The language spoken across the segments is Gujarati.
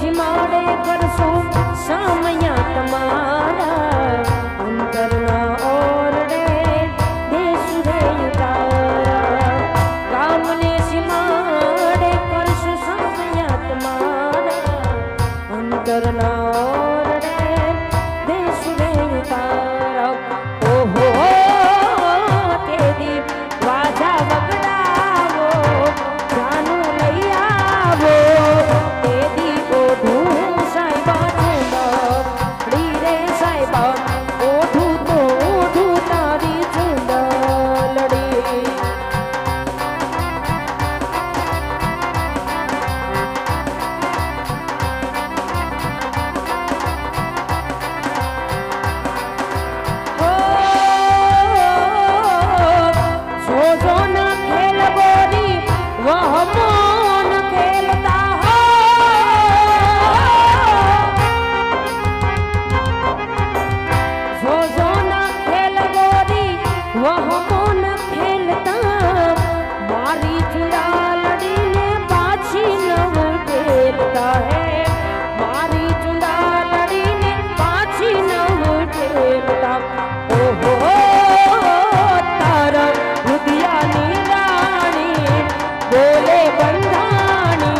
सीमाड़े करसो सामया तमारा अंतरना ओरडे देश रे उतारा गामने सीमाड़े करसो सामया तमारा अंतरना ओरडे देश रे उतारा ओहो तेरी वाजा वगड़ावो जानू लई आवो तेरी ओढू साहिबा चुंदड़ी रे साहिबा ओढू तो ओढू तारी चुंदड़ी जो न खेल गोरी वह मोन खेलता हो जो न खेल गोरी वह मोन खेलता मारी चुरा लड़ी ने पाछी नव खेलता है मारी चुरा लड़ी ने पाछी नव खेलता ओहो तारा रुदियानी रानी बोले बंधानी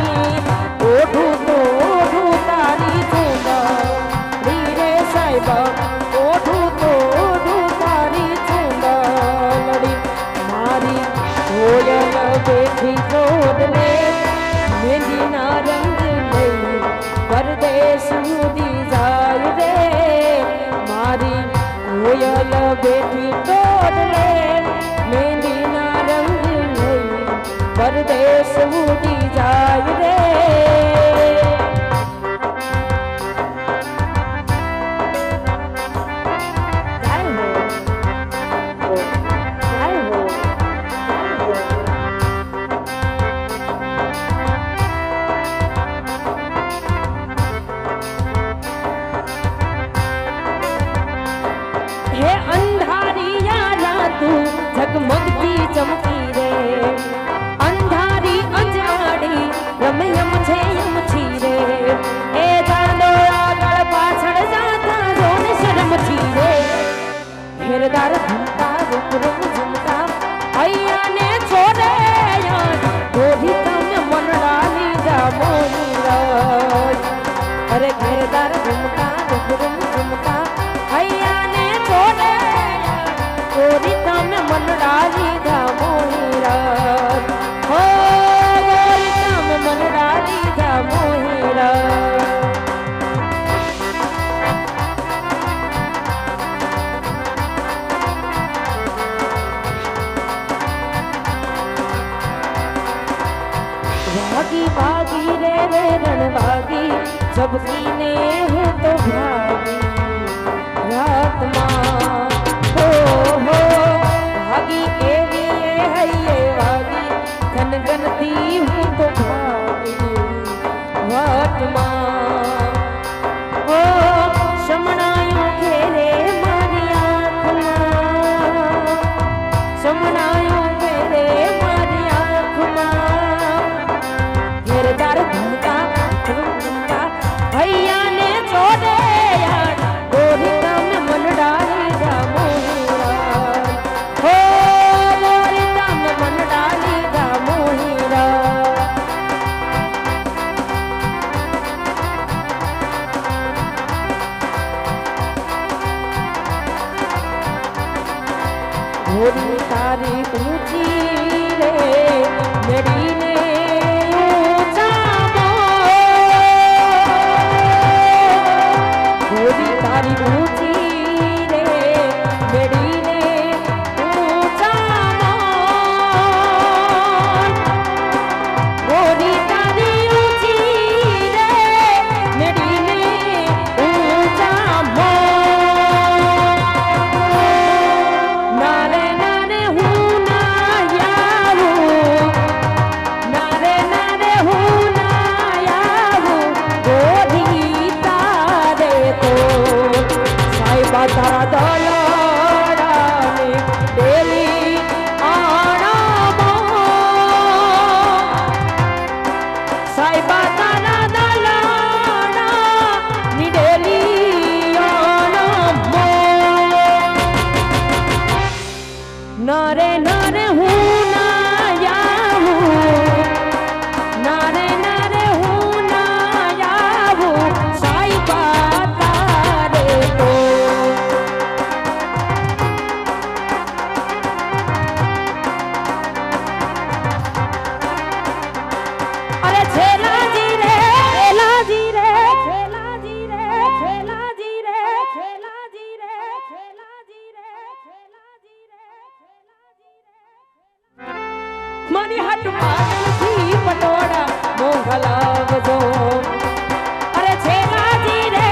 ओढू तो ओढू तारी चुंदड़ी रे साहिबा ओढू तो ओढू तारी चुंदड़ी मारी कोयल बेठी जोड़ने मेहंदी ना रंग लई परदेश दी जाय रे मारी कोयल बेठी जोड़ने मेहंदी ना रंग लई परदेश दी जाय रे हे अंधारिया रातू झगमगती चमकी रे अंधारी अंजाड़ी रमयम छे यमछी रे ए जानो आगळ पाछळ जाता जोन शरम छी रे घेरदार घंटा रूप रूप झुमका हैया ने छोड़े यार गोरी तम मनडाली जा मोनीरा अरे घेरदार घंटा रूप रूप झुमका हैया ने छोड़े गोरी तम मनडाली जा मोनीरा हो गोरी तम मनडाली जा मोनीरा भागी भागी रे रणभागी सबकी ने हूँ तो भागी रात माँ हो भागी एवी है ये भागी घन गनती हूँ तो भागी रात माँ हो समणायों घेरे मारी आँख माँ समणायों घेरे मारी आँख माँ घेरदार घूमता घूमता भैया ने छोड़े यार गोरी तम मन डाली जा मोहीरा हो गोरी तम मन डाली जा मोहीरा गोरी तारी ऊंची रे मेरी ने ऊंचा गोरी तारी ऊंची रे मेरी ने ऊंचा गोरी तारी ऊंची रे मेरी ने ऊंचा नारे नारे हूँ ना यारू नारे नारे हूँ ना यारू गोरी तारे तो साहिबा तारा दलाड़ाने देवी आना साहिबा तारा दलाड़ाने નરે નરે હું ના આવું, નરે નરે હું ના આવું સાઈબા તારે તો. અરે છેલાજી રે છેલાજી રે છેલાજી રે છેલાજી રે છેલાજી રે છેલાજી રે છેલાજી રે મારી હાટ પાછી પટોળા મોંઘલાવજો. અરે છેલાજી રે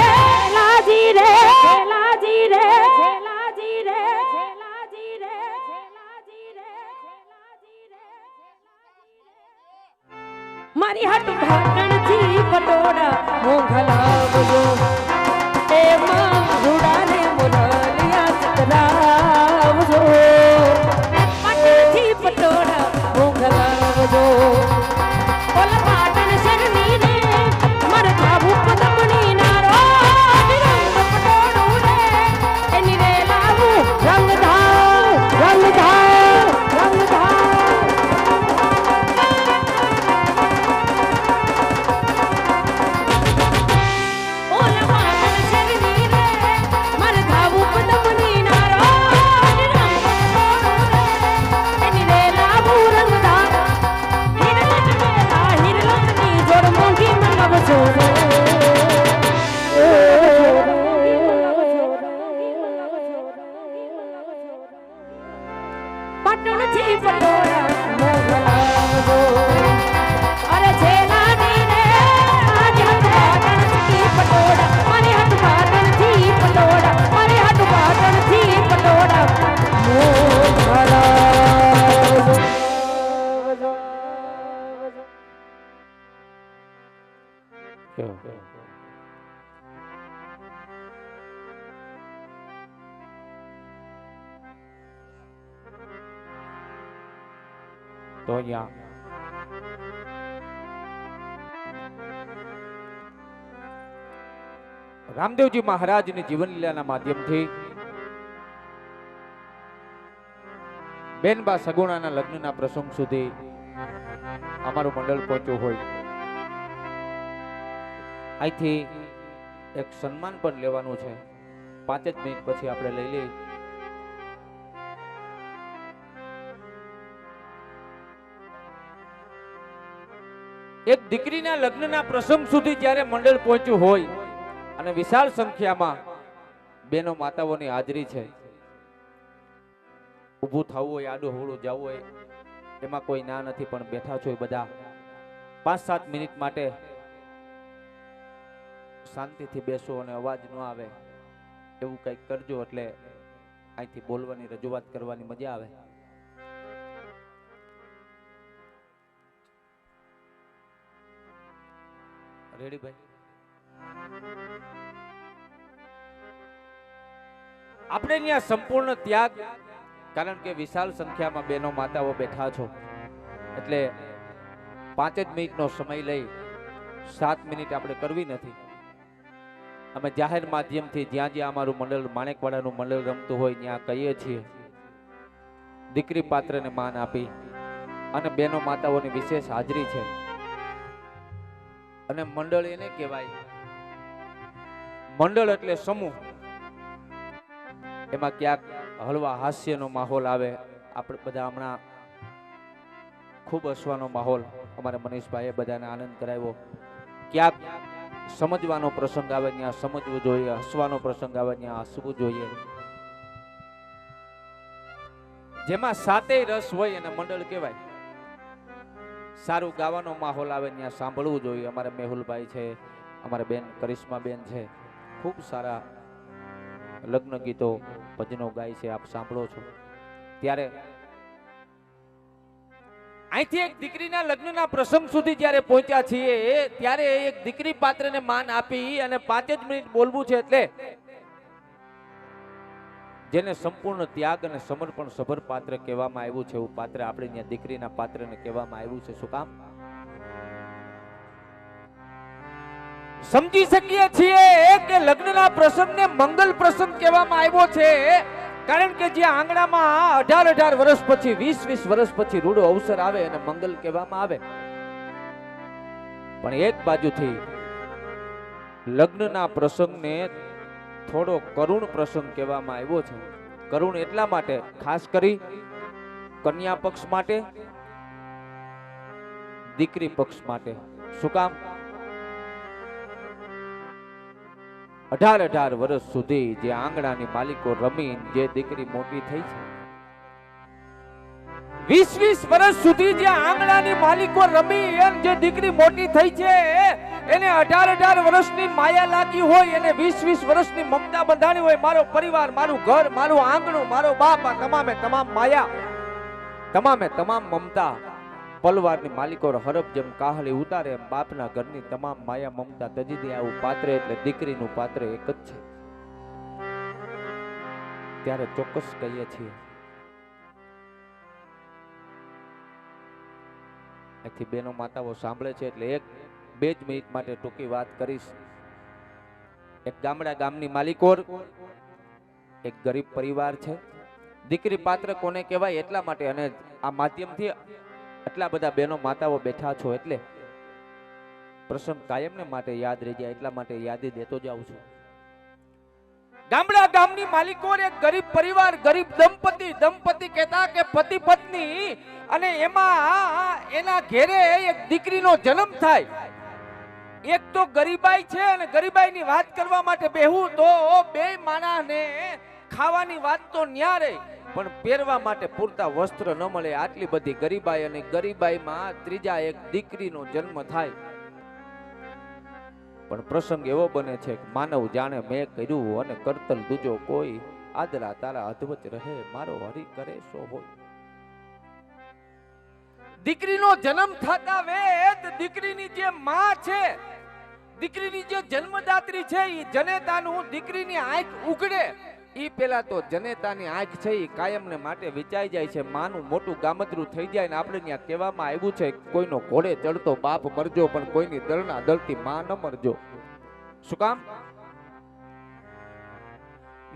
છેલાજી રે છેલાજી રે છેલાજી રે છેલાજી રે છેલાજી રે છેલાજી રે મારી હાટ ભાટણથી પટોળા મોંઘલાવજો. એ રૂડાને મોરલિયા ચતરાવજો. પાટણથી પટોળા મોંઘલાવજો. ઓલ પાટણ શરની રે મારે થાવું પદમણી નારો રંગ પટોળું રે એની રે લાવું રંગ ધાવ રંગ ધાવ રંગ ધાવ. ઓલ પાટણ શરની રે મારે થાવું પદમણી નારો રંગ પટોળું રે એની રે લાવું રંગ ધાવ. હિરલટની જોડ મોંઘી મંગાવજો રે. પાટણથી પટોળા મોંઘલાવજો. અરે છેલાજી રે આજે પાટણથી પટોળા મારી હાટ પાટણથી પટોળા મારી હાટ પાટણથી પટોળા મોંઘલાવજો. તો અહીંયા રામદેવજી મહારાજની જીવન લીલાના માધ્યમથી બેનબા સગુણાના લગ્નના પ્રસંગ સુધી અમારું મંડળ પહોંચ્યું હોય. અહીંથી એક સન્માન પણ લેવાનું છે. 5 જ મિનિટ પછી આપણે લઈ લઈએ. એક દીકરીના લગ્નના પ્રસંગ સુધી જ્યારે મંડળ પહોંચ્યું હોય અને વિશાળ સંખ્યામાં બેનો માતાઓની હાજરી છે. ઊભું થવું હોય, આડું હવળું જવું હોય, એમાં કોઈ ના નથી, પણ બેઠા છો એ બધા 5-7 મિનિટ માટે શાંતિથી બેસો અને અવાજ ન આવે એવું કંઈક કરજો, એટલે અહીંથી બોલવાની રજૂઆત કરવાની મજા આવે. રેડી ભાઈ? આપણે ત્યાં સંપૂર્ણ ત્યાગ, કારણ કે વિશાળ સંખ્યામાં બહેનો માતાઓ બેઠા છો એટલે 5 જ મિનિટનો સમય લઈ 7 મિનિટ આપણે કરવી નથી. અમે જાહેર માધ્યમથી જ્યાં જ્યાં અમારું મંડળ માણેકવાડાનું મંડળ રમતું હોય ત્યાં કહીએ છીએ, દીકરી પાત્રને માન આપી અને બહેનો માતાઓની વિશેષ હાજરી છે. અને મંડળ એને કહેવાય, મંડળ એટલે સમૂહ. એમાં ક્યાંક હળવા હાસ્યનો માહોલ આવે. આપણે બધા હમણાં ખૂબ હસવાનો માહોલ અમારા મનીષભાઈએ બધાને આનંદ કરાવ્યો. ક્યાંક સમજવાનો પ્રસંગ આવે ત્યાં સમજવું જોઈએ, હસવાનો પ્રસંગ આવે ત્યાં હસવું જોઈએ. જેમાં સાતેય રસ હોય એને મંડળ કહેવાય. સારું ગાવાનો માહોલ આવે ત્યાં સાંભળવું જોઈએ. અમારા મેહુલભાઈ છે, અમારા બેન કરિશ્માબેન છે, ખૂબ સારા લગ્ન ગીતો ભજનો ગાય છે, આપ સાંભળો છો. ત્યારે અહીંથી એક દીકરીના લગ્નના પ્રસંગ સુધી જ્યારે પહોંચ્યા છીએ ત્યારે એક દીકરી પાત્રને માન આપી અને 5 જ મિનિટ બોલવું છે. એટલે જેને સંપૂર્ણ ત્યાગ અને સમર્પણ સભર પાત્ર કહેવામાં આવ્યું છે એવું પાત્ર આપણે ત્યાં દીકરીના પાત્રને કહેવામાં આવ્યું છે. શું કામ? સમજી શકીએ છીએ કે લગ્નના પ્રસંગને મંગલ પ્રસંગ કહેવામાં આવ્યો છે, કારણ કે જે આંગણામાં 18 વર્ષ પછી 20 વર્ષ પછી રૂડો અવસર આવે અને મંગલ કહેવામાં આવે, પણ એક બાજુથી લગ્નના પ્રસંગને થોડો કરુણ પ્રસંગ કહેવામાં આવ્યો છે. કરુણ એટલા માટે, ખાસ કરી કન્યા પક્ષ માટે, દીકરી પક્ષ માટે. શું કામ? 18 વર્ષ સુધી જે આંગણાની માલિકો રમી જે દીકરી મોટી થઈ છે, 20 વર્ષ સુધી જે આંગણાની માલિકો રમી જે દીકરી મોટી થઈ છે, એને 18 વર્ષની માયા લાગી હોય, એને 20 વર્ષની મમતા બંધાણી હોય, મારો પરિવાર, મારું ઘર, મારું આંગણું, મારો બાપ, આ તમામે તમામ માયા, તમામે તમામ મમતા પલવારની માલિકો હરફ જેમ કાહલી ઉતારે એમ બાપના ઘરની તમામ માયા મમતા તજી દે. આવું પાત્ર એટલે દીકરીનું પાત્ર એક જ છે. ત્યારે ચોક્કસ કહીએ છીએ, અહીંથી બેનો માતાઓ સાંભળે છે એટલે 1-2 જ મિનિટ માટે ટૂંકી વાત કરીશ. એક ગામની માલિકોર, એક ગરીબ પરિવાર છે. દીકરી પાત્ર કોને કહેવાય એટલા માટે, અને આ માધ્યમથી એટલા બધા બેનો માતાઓ બેઠા છો એટલે પ્રસંગ કાયમને માટે યાદ રહી જાય એટલા માટે યાદી દેતો જાઉં છું. ગામની માલિકો, એક ગરીબ પરિવાર, ગરીબ દંપતિ કહેતા કે પતિ પત્ની, અને એમાં એના ઘેરે એક દીકરીનો જન્મ થાય. એક તો ગરીબાઈ છે, અને ગરીબાઈની વાત કરવા માટે બેહું તો બે માણસને ખાવાની વાત તો ન્યા રહી, પણ પહેરવા માટે પૂરતા વસ્ત્ર ન મળે. આટલી બધી ગરીબાઈ, અને ગરીબાઈમાં ત્રીજા એક દીકરીનો જન્મ થાય. પણ પ્રસંગ એવો બને છે કે માનવ જાણે મેં કર્યું અને કરતલ દૂજો કોઈ, આદરા તારા અધવચ રહે મારો હરી કરે સો હોય. દીકરીનો જન્મ થતા વેત દીકરીની જે માં છે, દીકરીની જે જન્મદાત્રી છે, એ જનેતાનું દીકરીની આંખ ઉઘડે ઈ પેલા તો જનેતાની આંખ છે એ કાયમને માટે વિચાઈ જાય છે. માનું મોટું ગામતરું થઈ જાય ને આપણે ત્યાં કહેવામાં આવ્યું છે કોઈનો ઘોડે ચડતો બાપ મરજો, પણ કોઈની દળના દળતી માં ન મરજો. શું કામ?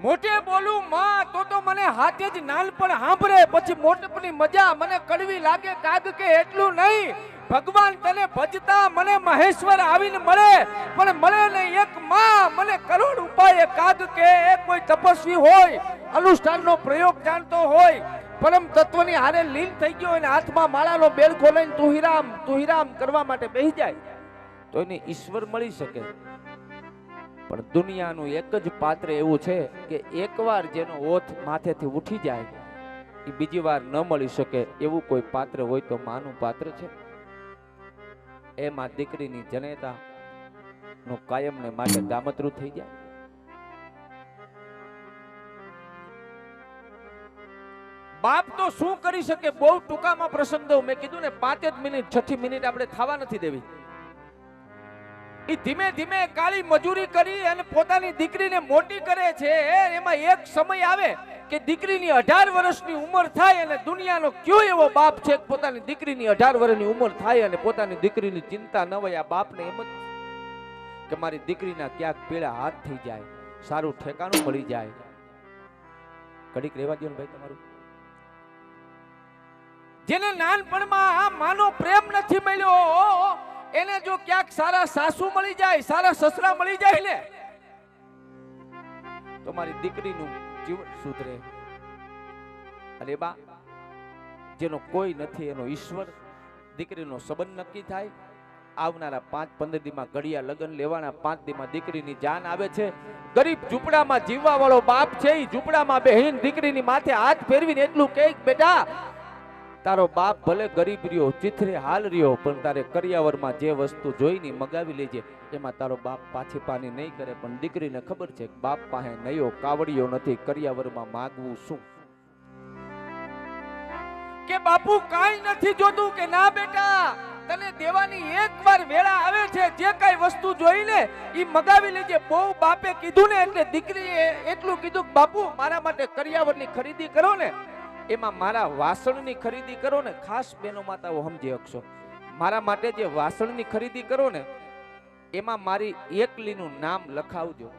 મોટે બોલું માં તો મને હાથે જ નાનપણ સાંભળે, પછી મોટપની મજા મને કડવી લાગે કાગ કે એટલું નહીં. ભગવાન તને ભજતા મને મહેશ્વર આવીને મળે, પણ મળે ને એક માં મને કરોડ ઉપાય કાગ કે કોઈ તપસ્વી હોય, અનુષ્ઠાનનો પ્રયોગ જાણતો હોય, પરમ તત્વની હારે લીન થઈ ગયો અને હાથમાં માળાનો બેલ ખોલાઈને તુહિરામ કરવા માટે બેસી જાય તો એને ઈશ્વર મળી શકે. પણ દુનિયાનું એક જ પાત્ર એવું છે કે એકવાર જેનો ઓથ માથેથી ઉઠી જાય એ બીજી વાર ન મળી શકે. એવું કોઈ પાત્ર હોય તો માનું પાત્ર છે. એમાં દીકરીની જનેતા નું કાયમને માટે ગામતરું થઈ જાય. બાપ તો શું કરી શકે? બહુ ટૂંકામાં પ્રસંગ દઉં. મેં કીધું ને 5 જ મિનિટ, 6 મિનિટ આપણે થવા નથી દેવી. એ ધીમે ધીમે કાળી મજૂરી કરી અને પોતાની દીકરીને મોટી કરે છે. એમાં એક સમય આવે કે દીકરીની 18 વર્ષની ઉંમર થાય, અને દુનિયાનો કયો એવો બાપ છે કે પોતાની દીકરીની 18 વર્ષની ઉંમર થાય અને પોતાની દીકરીની ચિંતા ન હોય. આ બાપને એમ જ કે મારી દીકરીના ક્યાંક પીળા હાથ થઈ જાય, સારું ઠેકાણું મળી જાય. ઘડીક રહેવા દો ને ભાઈ તમારું. જેને નાનપણમાં માનો પ્રેમ નથી મળ્યો, એને જો ક્યાંક સારા સાસુ મળી જાય, સારા સસરા મળી જાય ને, તો મારી દીકરીનું જીવન સુધરે. અરે બા, જેનો કોઈ નથી એનો ઈશ્વર, દીકરીનો સંબંધ નક્કી થાય. આવનારા 5-15 દીમાં ઘડિયા લગ્ન લેવાના, 5 દીમાં દીકરીની જાન આવે છે. ગરીબ ઝૂંપડામાં જીવવા વાળો બાપ છે, એ ઝૂંપડામાં બેહીન દીકરીની માથે હાથ ફેરવીને એટલું કહે બેટા, તારો બાપ ભલે ગરીબ રહ્યો, ચીથરે હાલ રહ્યો, પણ તારે કરિયાવરમાં જે વસ્તુ જોઈને મગાવી લેજે. એમાં તારો બાપ પાછી પાની નહીં કરે. પણ દીકરીને ખબર છે કે બાપ પાસે નયો કાવડિયો નથી, કરિયાવરમાં માગવું શું? કે બાપુ કાંઈ નથી જોતું. કે ના બેટા, તને દેવાની એકવાર વેળા આવે છે, જે કઈ વસ્તુ જોઈને એ મગાવી લેજે. બહુ બાપે કીધું ને એટલે દીકરીએ એટલું કીધું કે બાપુ મારા માટે કરિયાવરની ખરીદી કરો ને, એમાં મારા વાસણની ખરીદી કરો ને. ખાસ બેનો માતાઓ સમજી શકશો, મારા માટે જે વાસણની ખરીદી કરો ને એમાં મારી એકલીનું નામ લખાવજો.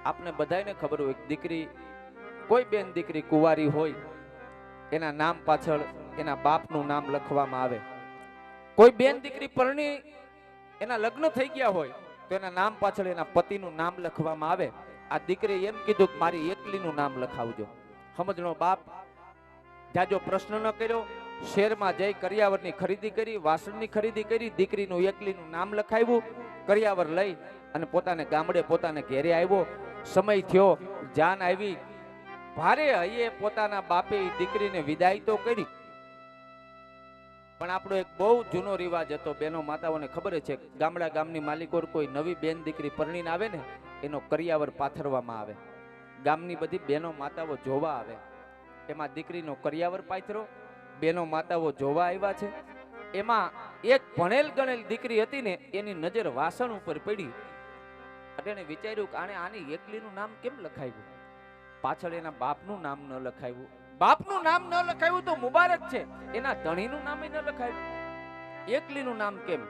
આપને બધાને ખબર હોય દીકરી કોઈ બેન દીકરી કુંવારી હોય એના નામ પાછળ એના બાપનું નામ લખવામાં આવે. કોઈ બેન દીકરી પરણી એના લગ્ન થઈ ગયા હોય તો એના નામ પાછળ એના પતિનું નામ લખવામાં આવે. આ દીકરીએ એમ કીધું કે મારી એકલીનું નામ લખાવજો. સમજણો બાપ જાજો પ્રશ્ન ન કર્યો, શહેરમાં જઈ કરિયાવરની ખરીદી કરી, વાસણની ખરીદી કરી, દીકરીનું એકલીનું નામ લખાવ્યું, કરિયાવર લઈ અને પોતાને ગામડે પોતાને ઘેરે આવ્યો. સમય થયો, જાન આવી, ભારે હૈયે પોતાના બાપે દીકરીને વિદાય તો કરી. પણ આપણો એક બહુ જૂનો રિવાજ હતો, બેનો માતાઓને ખબર છે, ગામડા ગામની માલિકો કોઈ નવી બેન દીકરી પરણીને આવે ને એનો કરિયાવર પાથરવામાં આવે. ગામની બધી બેનો માતાઓ જોવા આવે, એમાં દીકરીનો કરિયાવર પાથરો. બેનો માતાઓ જોવા આવ્યા છે, એમાં એક ભણેલ ગણેલ દીકરી હતી ને એની નજર વાસણ ઉપર પડી. એને વિચાર્યું કે આની એકલીનું નામ કેમ લખાવ્યું, પાછળ એના બાપનું નામ ન લખાવ્યું. બાપનું નામ ન લખાવ્યું તો મુબારક છે, એના ધણીનું નામ ન લખાવ્યું. એકલીનું નામ કેમ?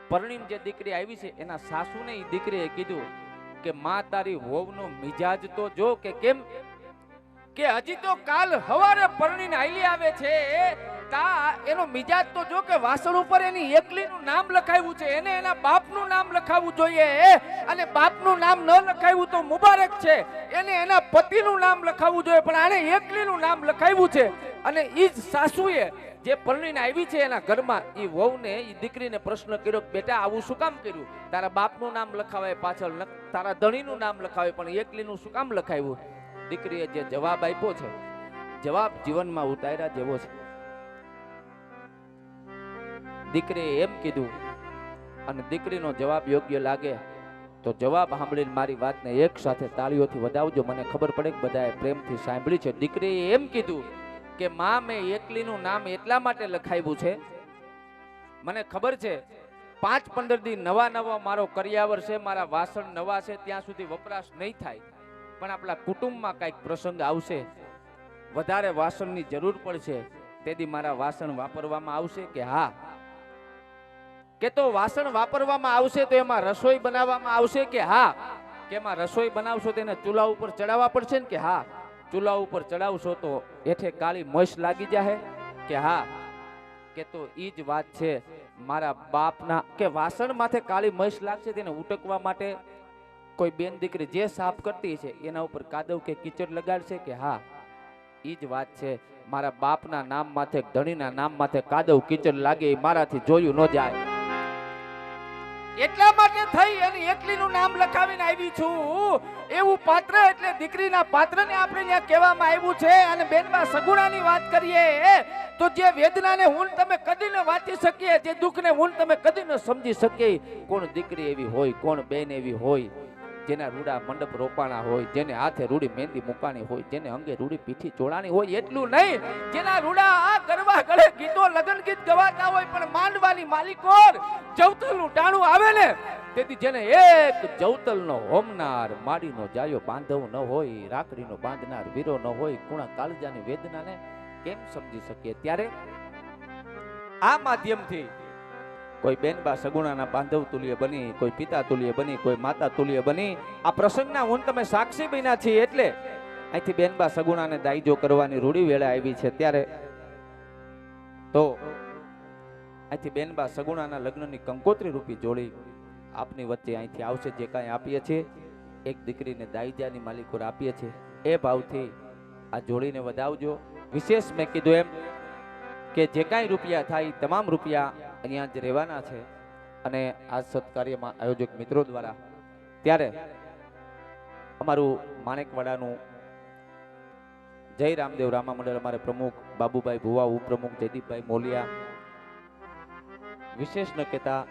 પરણીને જે દીકરી આવી છે એના સાસુને એ દીકરીએ કીધું કે માં તારી વહુનો મિજાજ તો જો કે કેમ, કે હજી તો કાલ હવારે પરણીને આઈલી આવે છે, તા એનો મિજાજ તો જો કે વાસણ ઉપર એની એકલીનું નામ લખાવ્યું છે, એને એના બાપનું નામ લખાવવું જોઈએ. અને બાપનું નામ ન લખાવ્યું તો મુબારક છે, એને એના પતિનું નામ લખાવવું જોઈએ, પણ આને એકલીનું નામ લખાવ્યું છે. અને ઈ જ સાસુએ જે પરણીને આવી છે એના ઘરમાં ઈ વહુને ઈ દીકરીને પ્રશ્ન કર્યો, બેટા આવું શું કામ કર્યું? તારા બાપનું નામ લખાવાય, પાછળ તારા ધણીનું નામ લખાવાય, પણ એકલીનું શું કામ લખાવ્યું? દીકરીએ જે જવાબ આપ્યો છે, જવાબ જીવનમાં ઉતાર્યા જેવો છે. દીકરીએ એમ કીધું, અને દીકરીનો જવાબ યોગ્ય લાગે તો જવાબ સાંભળીને મારી વાતને એક સાથે તાળીઓથી વધાવજો, મને ખબર પડે કે બધાએ પ્રેમથી સાંભળી છે. દીકરીએ એમ કીધું કે માં મેં એકલીનું નામ એટલા માટે લખાવ્યું છે, મને ખબર છે 5-15 દી નવા મારો કરિયાવર છે, મારા વાસણ નવા છે, ત્યાં સુધી વપરાશ નહીં થાય, પણ આપણા કુટુંબમાં કઈક પ્રસંગ આવશે, વધારે વાસણની જરૂર પડશે, તેથી મારા વાસણ વાપરવામાં આવશે કે હા? કે તો વાસણ વાપરવામાં આવશે તો એમાં રસોઈ બનાવવામાં આવશે કે હા? કે એમાં રસોઈ બનાવશો તેને ચૂલા ઉપર ચડાવવા પડશે ને કે હા? ચૂલા ઉપર ચડાવશો તો હેઠે કાળી મશ લાગી જાય કે હા? કે તો ઈ જ વાત છે મારા બાપના, કે વાસણ માથે કાળી મશ લાગશે તેને ઉટકવા માટે કોઈ બેન દીકરી જે સાફ કરતી છે એના ઉપર કાદવ કે કીચડ લગાડશે કે હા? ઈ જ વાત છે મારા બાપના નામ માથે, ધણીના નામ માથે કાદવ કીચડ લાગે એ મારાથી જોયું ન જાય. એટલા માટે થઈ અને એકલીનું નામ લખાવીને આવી છું. એવું પાત્ર એટલે દીકરીના પાત્રને આપણે ત્યાં કહેવામાં આવ્યું છે. અને બેનમાં સગુણાની વાત કરીએ તો જે વેદનાને હું તમે કદી ન વાંચી શકીએ, જે દુઃખને હું તમે કદી ન સમજી શકીએ, કોણ દીકરી એવી હોય, કોણ બેન એવી હોય જેના રૂડા મંડપ રોપાણા હોય, જેને હાથે રૂડી મહેંદી મુકાણી હોય, જેને અંગે રૂડી પીઠી ચોળાણી હોય, એટલું નહીં જેના રૂડા આ ગરબા ગળે ગીતો લગન ગીત ગવાતા હોય, પણ માંડવાની માલિકોર જવતલનું ટાણું આવે ને તેથી જેને એક જવતલનો હોમનાર, માડીનો જાયો બાંધવ ન હોય, રાખડીનો બાંધનાર વીરો ન હોય, કુણા કાળજાની વેદનાને કેમ સમજી શકીએ? ત્યારે આ માધ્યમથી કોઈ બેનબા સગુણાના બાંધવ તુલ્ય બની, કોઈ પિતા તુલ્ય બની, કોઈ માતા તુલ્ય બની આ પ્રસંગના હું તમે સાક્ષી બન્યા છીએ. એટલે અહીંથી બેનબા સગુણાને દાયજો કરવાની રૂડી વેળા આવી છે. ત્યારે તો અહીંથી બેનબા સગુણાના લગ્નની કંકોત્રી રૂપી જોડી આપની વચ્ચે અહીંથી આવશે. જે કાંઈ આપીએ છીએ એક દીકરીને દાયજાની માલિકોર આપીએ છીએ, એ ભાવથી આ જોડીને વધાવજો. વિશેષ મેં કીધું એમ કે જે કાંઈ રૂપિયા થાય તમામ રૂપિયા અહીંયા જ રહેવાના છે. અને આ સત્કાર્યમાં આયોજક મિત્રો દ્વારા ત્યારે અમારું માણેકવાડાનું જય રામદેવ રામા મંડળ અમારે પ્રમુખ બાબુભાઈ ભુવા, ઉપપ્રમુખ જયદીપભાઈ મોલિયા, વિશેષ ન કહેતા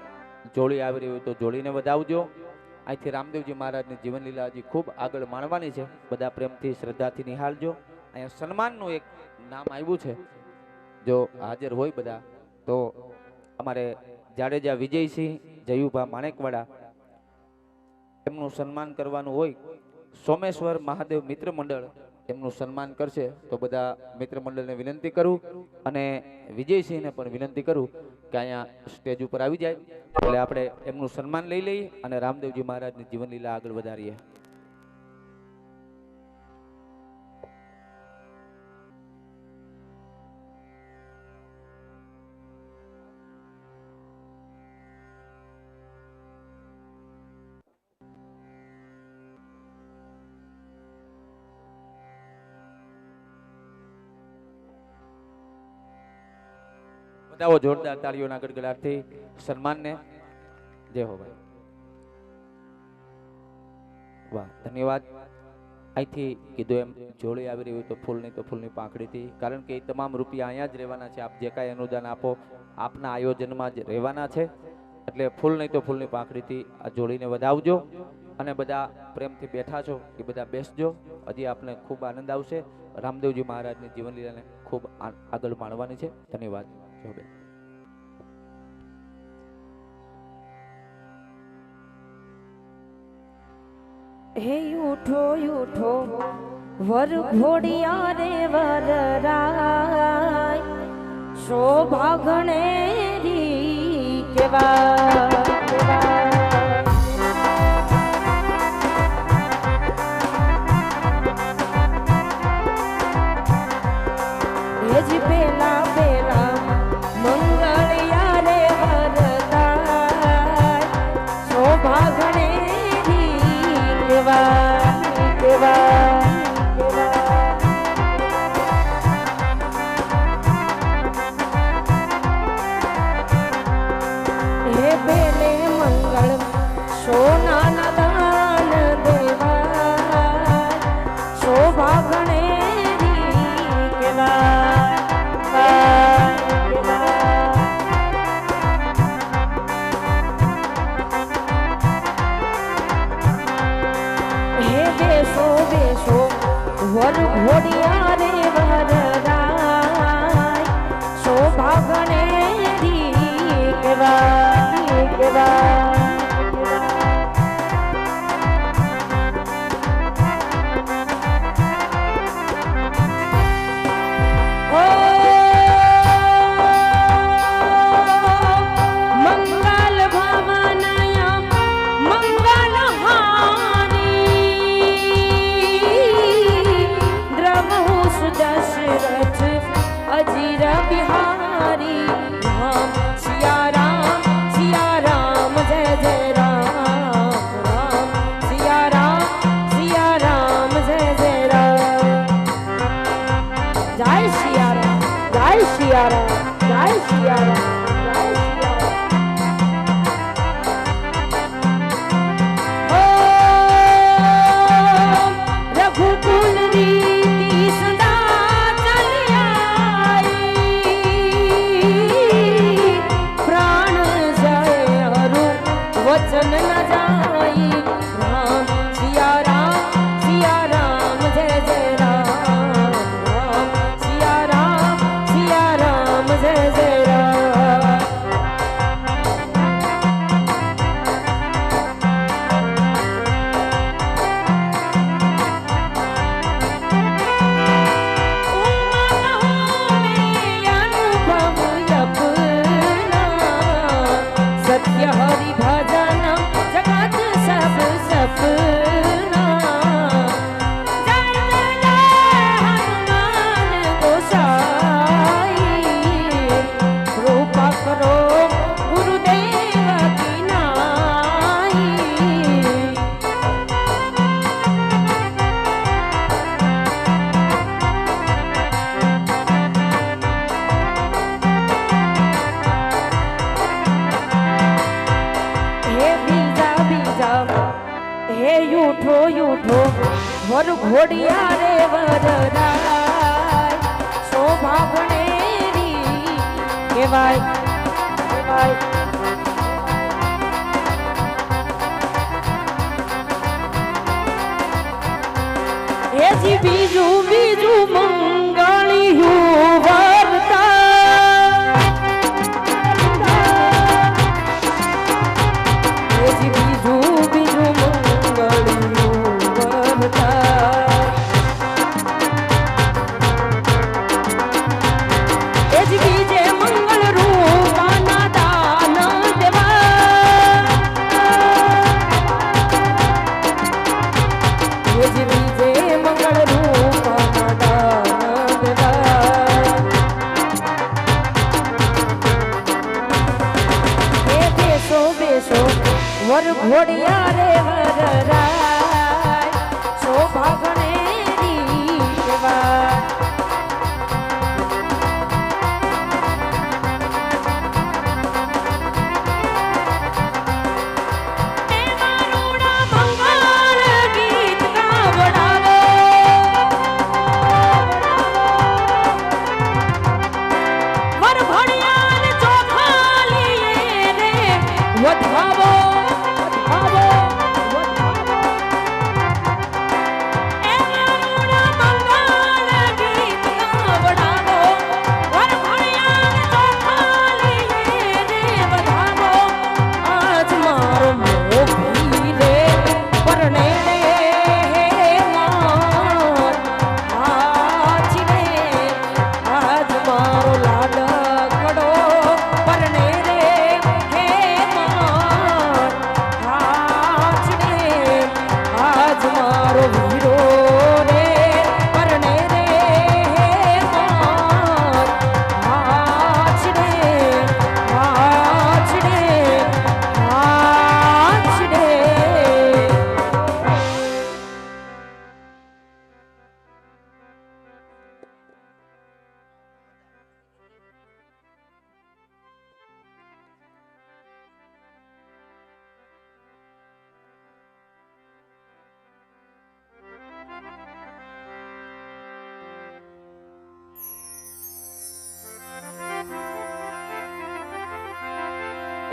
જોડી આવી રહી હોય તો જોડીને વધાવજો. અહીંથી રામદેવજી મહારાજની જીવન લીલા હજી ખૂબ આગળ માણવાની છે, બધા પ્રેમથી શ્રદ્ધાથી નિહાળજો. અહીંયા સન્માનનું એક નામ આવ્યું છે, જો હાજર હોય બધા તો અમારે જાડેજા વિજયસિંહ જયુભા માણેકવાડા એમનું સન્માન કરવાનું હોય. સોમેશ્વર મહાદેવ મિત્ર મંડળ એમનું સન્માન કરશે, તો બધા મિત્ર મંડળને વિનંતી કરું અને વિજયસિંહને પણ વિનંતી કરું કે અહીંયા સ્ટેજ ઉપર આવી જાય એટલે આપણે એમનું સન્માન લઈ લઈએ અને રામદેવજી મહારાજની જીવન લીલા આગળ વધારીએ. વધાવો જોરદાર તાળીઓના ગડગડાટથી સન્માનને. જય હો ભાઈ, વાહ, ધન્યવાદ. અહીંથી કીધું એમ જોડી આવી રહી હોય તો ફૂલની તો ફૂલની પાંખડીથી, કારણ કે એ તમામ રૂપિયા અહીંયા જ રહેવાના છે. આપ જે કાંઈ અનુદાન આપો આપના આયોજનમાં જ રહેવાના છે, એટલે ફૂલ નહીં તો ફૂલની પાંખડીથી આ જોડીને વધાવજો. અને બધા પ્રેમથી બેઠા છો એ બધા બેસજો. હજી આપને ખૂબ આનંદ આવશે. રામદેવજી મહારાજની જીવનલીલાને ખૂબ આગળ માણવાની છે. ધન્યવાદ. જો બેન, હે ઉઠો ઉઠો વર ઘોડિયા રે વરરાય, શોભા ઘણેરી કેવા. હેજ પેલા પેલા મંગળિયા રે વરરાય, શોભા ઘણેરી કેવા કેવા. હે પેલે મંગળ સોનાના દાન દેવા, શોભા ઘણેરી કેવા. હે બેસો બેસો વર ઘોડિયા રે વરરાય, શોભા ઘણેરી કેવા કેવા. મંગલ ભવનયા મંગલ હારી, દ્રવહુષ દશરથ અજીર બિહારી. રામ સિયા રામ જય જય રામ. રામ સિયા રામ જય જય રામ. જય સિયા રામ, જય સિયા રામ, જય સિયા રામ, જય સિયા રામ. રઘુકુલ રીતિ સદા ચલિયાઈ, પ્રાણ જાય હરુ વચન ન જાય. રામ સિયા રામ જય જય રામ. રામ સિયા રામ જય જય રામ. सत्य हरि भजन जगत सब सपना. जय जय हनुमान गोसाई, कृपा करो गुरुदेव की नाई. હે બીજા બીજા હે ઉઠો ઉઠો વર ઘોડિયા રે વરરાય, શોભા ઘણેરી કેવાય કેવાય. હેજી બીજું બીજું મંગળિયું વર્તા, હેજી બીજું બીજું મંગળિયું વર્તા. હેજી બીજે મંગળ રૂપાના દાન દેવા, હેજી બીજે મંગળ રૂપાના દાન દેવા. હે બેસો બેસો વર ઘોડિયા રે વરરાય, શોભા ઘણેરી કેવા. વધાવો વધાવો એ મારું મંગળ ગીત ગાવડાવો વર ભણ્યા તો ખાલી રે વધાવો આજ મારો મોભી રે પરણે રે માર આજ રે આજ મારો લાડકડો પરણે રે હે માર આજ રે આજ મારો વીરો રે પરણે રે હે માર આજ રે આજ રે આજ રે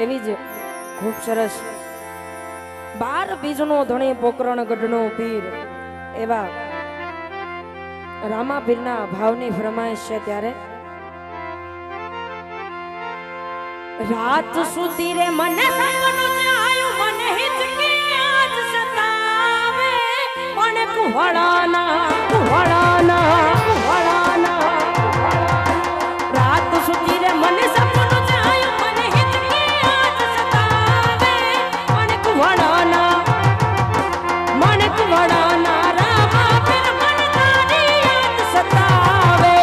એવી જ ખૂબ સરસ 12 બીજનો ધણી પોકરણ ગઢનો પીર એવા રામા પીરના ભાવની ફરમાઈશ છે ત્યારે રાત સુધી રે મને સપનું આયું મને હિચકી આજ સતાવે પણ કુહળાના રાત સુધી રે મને સપનું આયું મને હિચકી આજ સતાવે પણ કુહળાના રામા પીર મન તારી યાદ સતાવે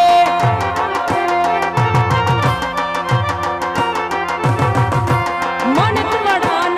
મન કુહળાના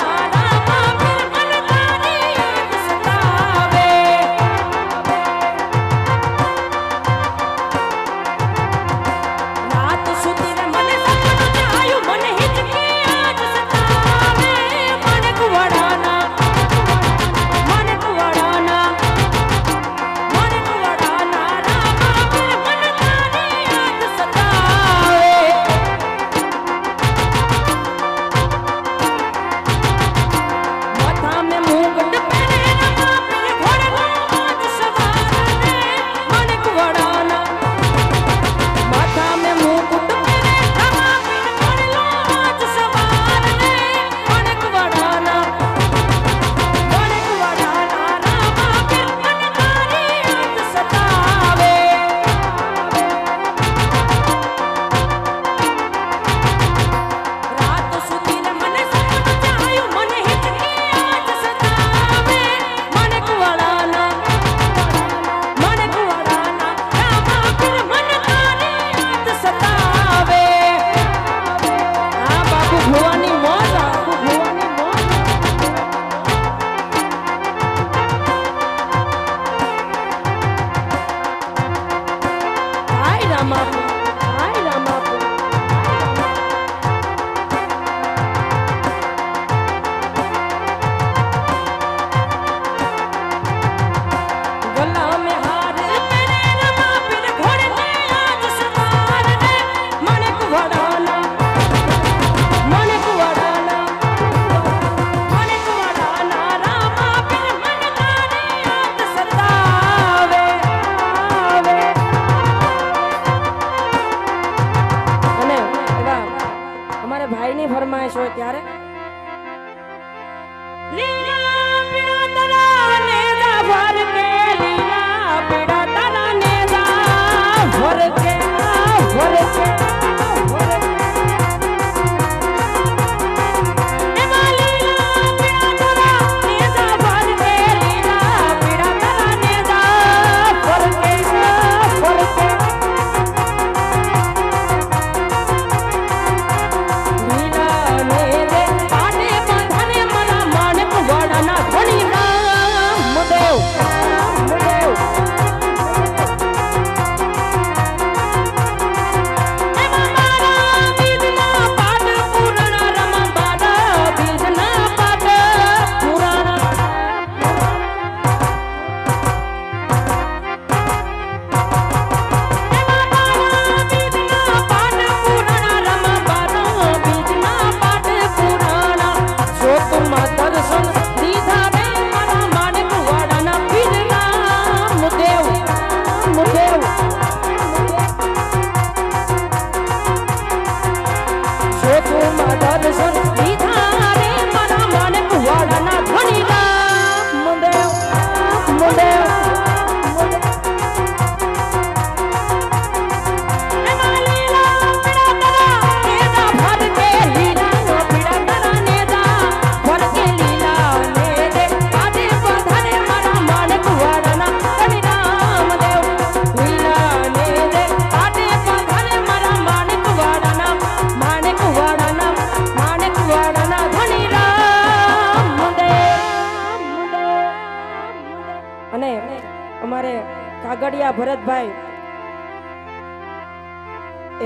કાગડિયા ભરતભાઈ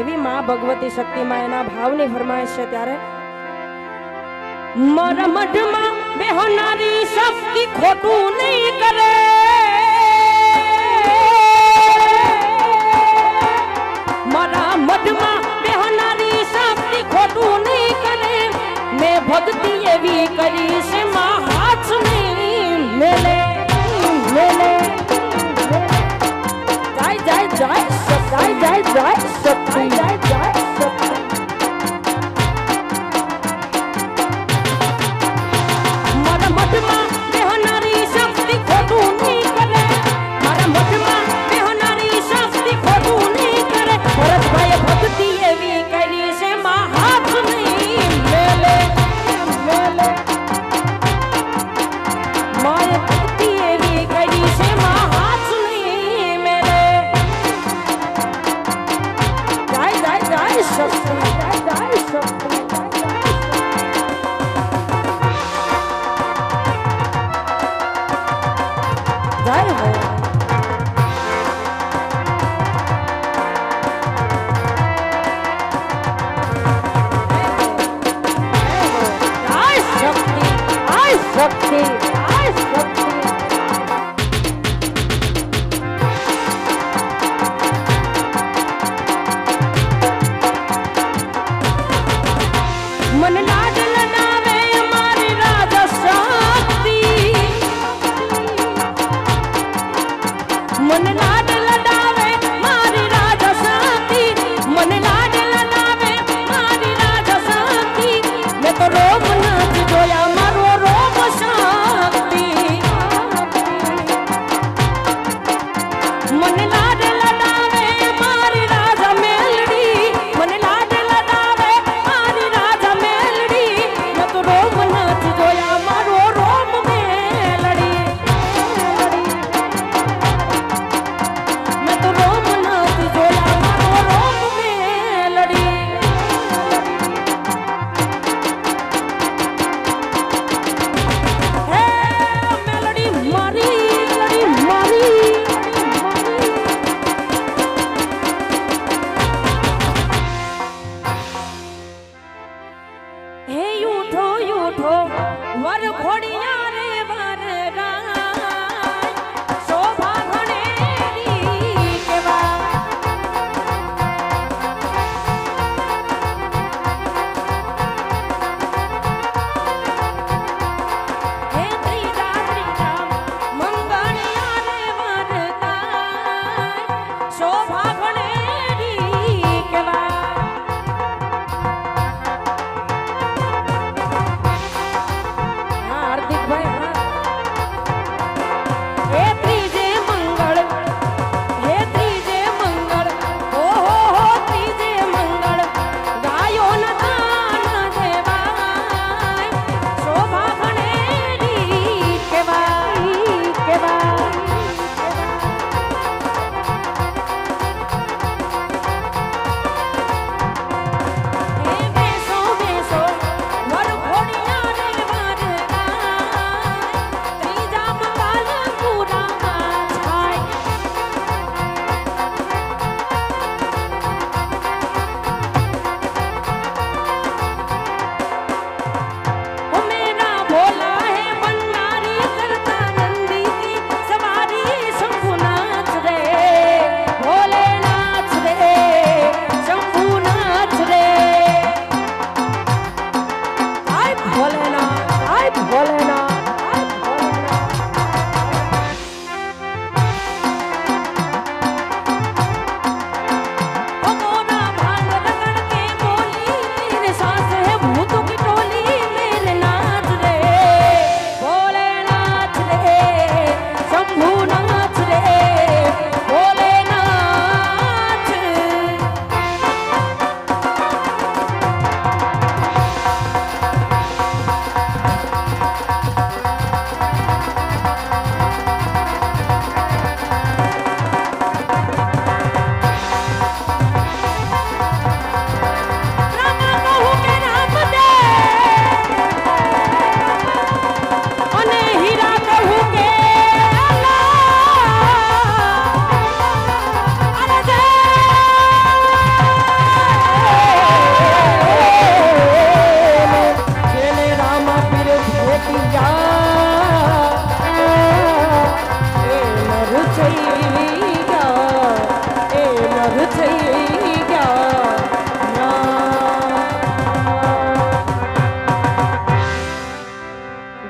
એવી માં ભગવતી શક્તિમાં એના ભાવની ફરમાઈશ છે ત્યારે મારા મઢમાં બેહનારી શક્તિ ખોટું નહીં કરે મારા મઢમાં બેહનારી શક્તિ ખોટું નહીં કરે મેં ભક્તિ એવી કરી છે માં હાથ નહીં મેલે મેલે જાય જાય જાય જાય જાય શક્તિ જાય જાય શક્તિ મારા મઠમાં બેહનારી શક્તિ ખોટું નહીં કરે મારા મઠમાં બેહનારી શક્તિ ખોટું નહીં કરે ભરતભાઈએ ભક્તિ એવી કરી છે માં હાથ નહીં મેલે મેલે માએ ભક્તિ એવી કરી છે માં હાથ નહીં મેલે જાય જાય જાય શક્તિ જાય જાય શક્તિ જાય હો શક્તિ શક્તિ મન લાડ લડાવે અમારી રાજા શક્તિ મન લાડ લડાવે મારી રાજા શક્તિ મન લાડ લડાવે મારી રાજા શક્તિ મેં તો રોમ નથી જોયા મારો રોમ શક્તિ મન લાડ લડાવે મારી રાજા મેલડી મન લાડ લડાવે મારી રાજા મેલડી મેં તો રોમ નથી જોયા મારો રોમ મેલડી મેં તો રોમ નથી જોયા મારો રોમ મેલડી હે મેલડી મારી લડી મારી હે ઉઠો ઉઠો વર ખોડિયા રે વર રાય શોભા ઘણેરી કેવા હે ત્રીજા મંગળિયા રે વર રાય શોભા ઘણેરી કેવા હાર્દિકભાઈ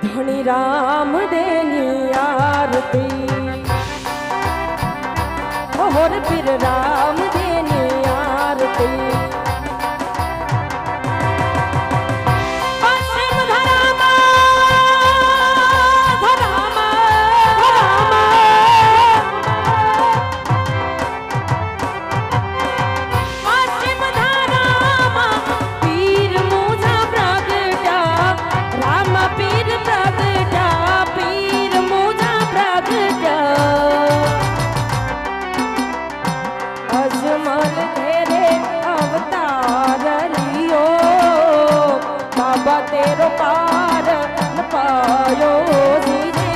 ધણી રામ દેની આરતી હોર પીર રામ દેની આરતી પશ્ચિમ પશ્ચિમ ધરામાં પીર મુજા પ્રગટા રામ પીર પ્રગટા પીર મુજા પ્રગટા અજમલ તેરે અવતાર લિયો બાબા તેરો પાર ન પાયો જીજે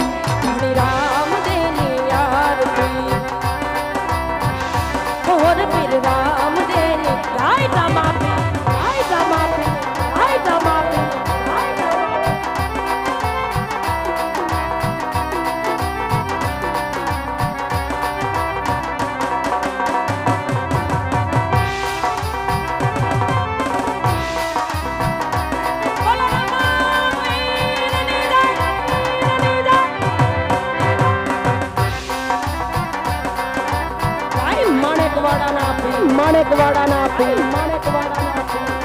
ધણી રામ દેની આરતી હોર પીર રામ દેની ગાય તમાપી ગાય તમાપી ગાય તમાપી માણેકવાડાના પીર માણેકવાડાના પીર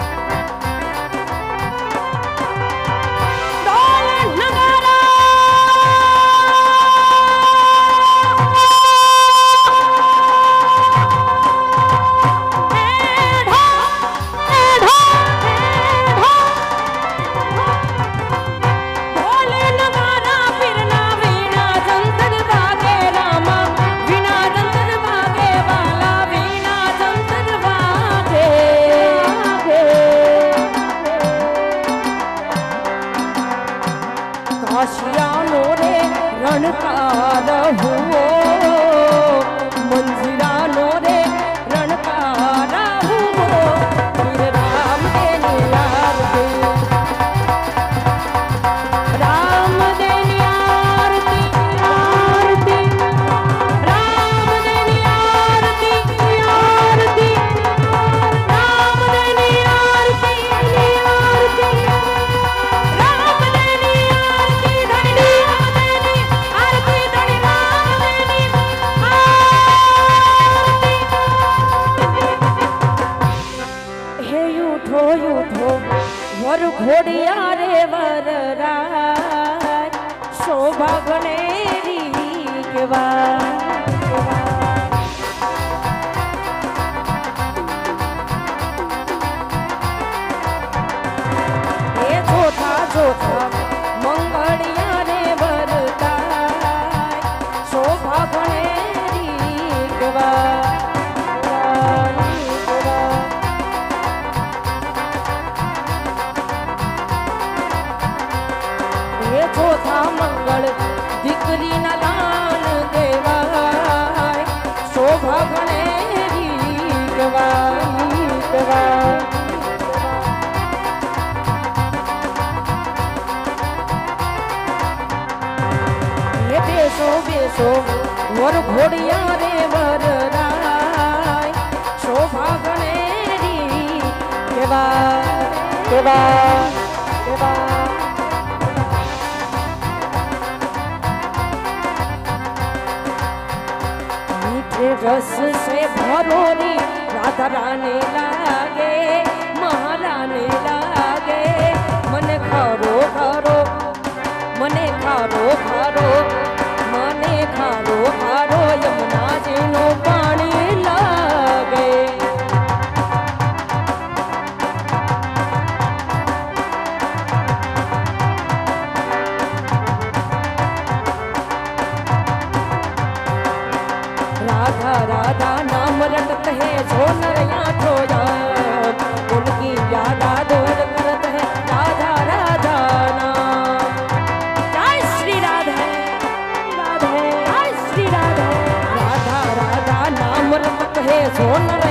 ડોલ નગારા ડોલ નગારા પીરના વીણા જંતર વાગે રામા વીણા જંતર વાગે વાલા વીણા જંતર વાગે કાશિયાનો રે રણકાર હુઓ મંજીરાનો રે રણકાર હુઓ પીર રામ દેની આરતી રામ દેની આરતી આરતી રામ દેની આરતી આરતી રામ દેની આરતી આરતી રામ દેની આરતી ધણી રામ દેની આરતી ધણી રામ દેની આરતી હે ઉઠો ઉઠો વર ઘોડિયા રે વરરાજ શોભા ગણેરી કેવા એ ચોથા ચોથા મંગળિયા રે વરદાય શોભા ગણેરી કેવા એ ચોથા મંગળ દીકરીના દાન દેવાય શોભા ગણેરી કહેવાય એ બેસો બેસો વર ઘોડિયા રે વરરાય શોભા ગણેરી કહેવાય रस से भरोरी राधा राने लागे महाराने लागे मने खारो खारो मने खारो खारो मने खारो खारो यमुना जीनो पानी लागे राधा राधा नाम रटत है जो नरया ठोया उनकी यादा दूर करत है राधा राधा नाम जय श्री राधे राधे जय श्री राधे राधा राधा नाम रटत है जो नर